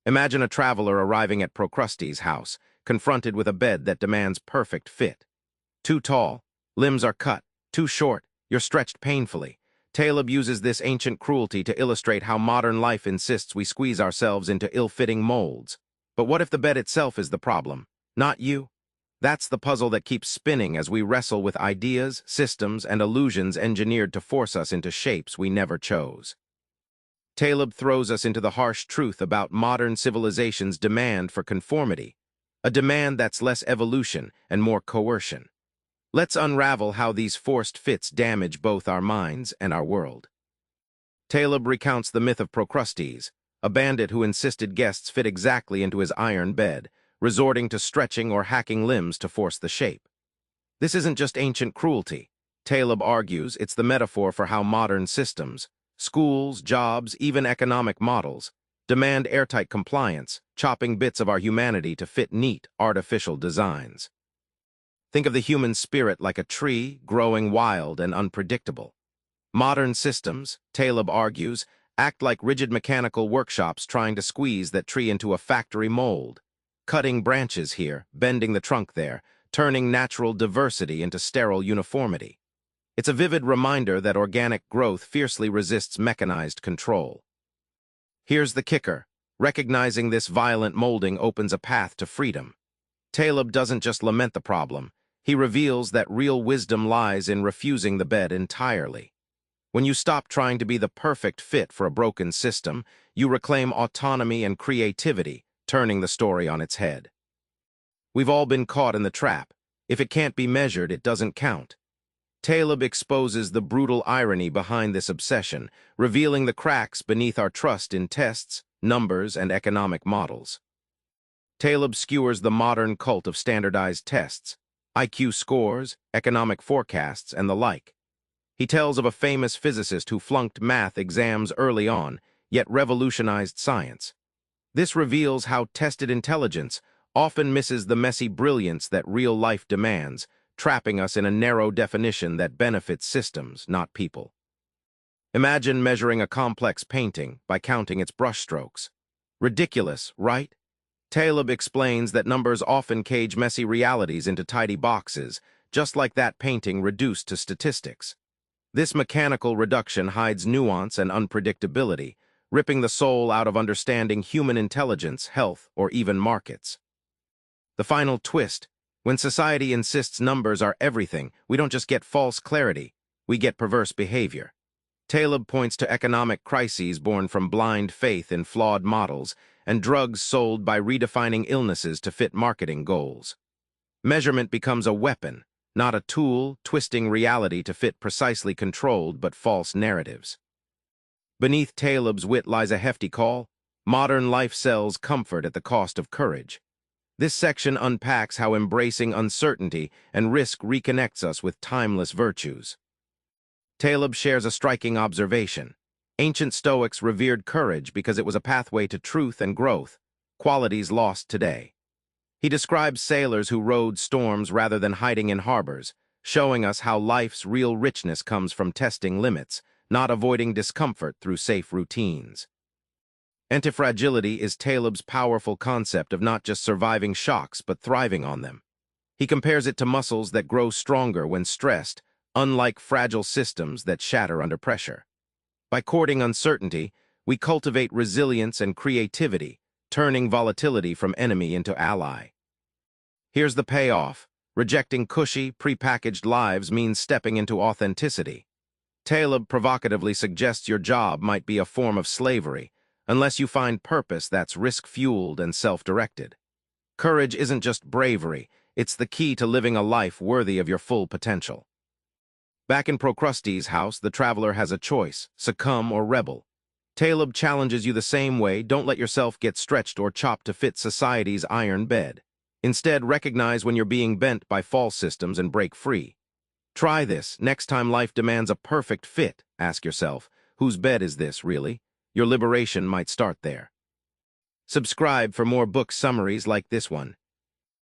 Imagine a traveler arriving at Procrustes' house, confronted with a bed that demands perfect fit. Too tall, limbs are cut; too short, you're stretched painfully. Taleb uses this ancient cruelty to illustrate how modern life insists we squeeze ourselves into ill-fitting molds. But what if the bed itself is the problem, not you? That's the puzzle that keeps spinning as we wrestle with ideas, systems, and illusions engineered to force us into shapes we never chose. Taleb throws us into the harsh truth about modern civilization's demand for conformity, a demand that's less evolution and more coercion. Let's unravel how these forced fits damage both our minds and our world. Taleb recounts the myth of Procrustes, a bandit who insisted guests fit exactly into his iron bed, resorting to stretching or hacking limbs to force the shape. This isn't just ancient cruelty. Taleb argues it's the metaphor for how modern systems, schools, jobs, even economic models, demand airtight compliance, chopping bits of our humanity to fit neat, artificial designs. Think of the human spirit like a tree, growing wild and unpredictable. Modern systems, Taleb argues, act like rigid mechanical workshops trying to squeeze that tree into a factory mold, cutting branches here, bending the trunk there, turning natural diversity into sterile uniformity. It's a vivid reminder that organic growth fiercely resists mechanized control. Here's the kicker. Recognizing this violent molding opens a path to freedom. Taleb doesn't just lament the problem. He reveals that real wisdom lies in refusing the bed entirely. When you stop trying to be the perfect fit for a broken system, you reclaim autonomy and creativity, turning the story on its head. We've all been caught in the trap. If it can't be measured, it doesn't count. Taleb exposes the brutal irony behind this obsession, revealing the cracks beneath our trust in tests, numbers, and economic models. Taleb skewers the modern cult of standardized tests, IQ scores, economic forecasts, and the like. He tells of a famous physicist who flunked math exams early on, yet revolutionized science. This reveals how tested intelligence often misses the messy brilliance that real life demands, trapping us in a narrow definition that benefits systems, not people. Imagine measuring a complex painting by counting its brushstrokes. Ridiculous, right? Taleb explains that numbers often cage messy realities into tidy boxes, just like that painting reduced to statistics. This mechanical reduction hides nuance and unpredictability, ripping the soul out of understanding human intelligence, health, or even markets. The final twist: when society insists numbers are everything, we don't just get false clarity, we get perverse behavior. Taleb points to economic crises born from blind faith in flawed models and drugs sold by redefining illnesses to fit marketing goals. Measurement becomes a weapon, not a tool, twisting reality to fit precisely controlled but false narratives. Beneath Taleb's wit lies a hefty call: modern life sells comfort at the cost of courage. This section unpacks how embracing uncertainty and risk reconnects us with timeless virtues. Taleb shares a striking observation. Ancient Stoics revered courage because it was a pathway to truth and growth, qualities lost today. He describes sailors who rode storms rather than hiding in harbors, showing us how life's real richness comes from testing limits, not avoiding discomfort through safe routines. Antifragility is Taleb's powerful concept of not just surviving shocks but thriving on them. He compares it to muscles that grow stronger when stressed, unlike fragile systems that shatter under pressure. By courting uncertainty, we cultivate resilience and creativity, turning volatility from enemy into ally. Here's the payoff. Rejecting cushy, prepackaged lives means stepping into authenticity. Taleb provocatively suggests your job might be a form of slavery, unless you find purpose that's risk-fueled and self-directed. Courage isn't just bravery, it's the key to living a life worthy of your full potential. Back in Procrustes' house, the traveler has a choice: succumb or rebel. Taleb challenges you the same way: don't let yourself get stretched or chopped to fit society's iron bed. Instead, recognize when you're being bent by false systems and break free. Try this. Next time life demands a perfect fit, ask yourself, whose bed is this, really? Your liberation might start there. Subscribe for more book summaries like this one.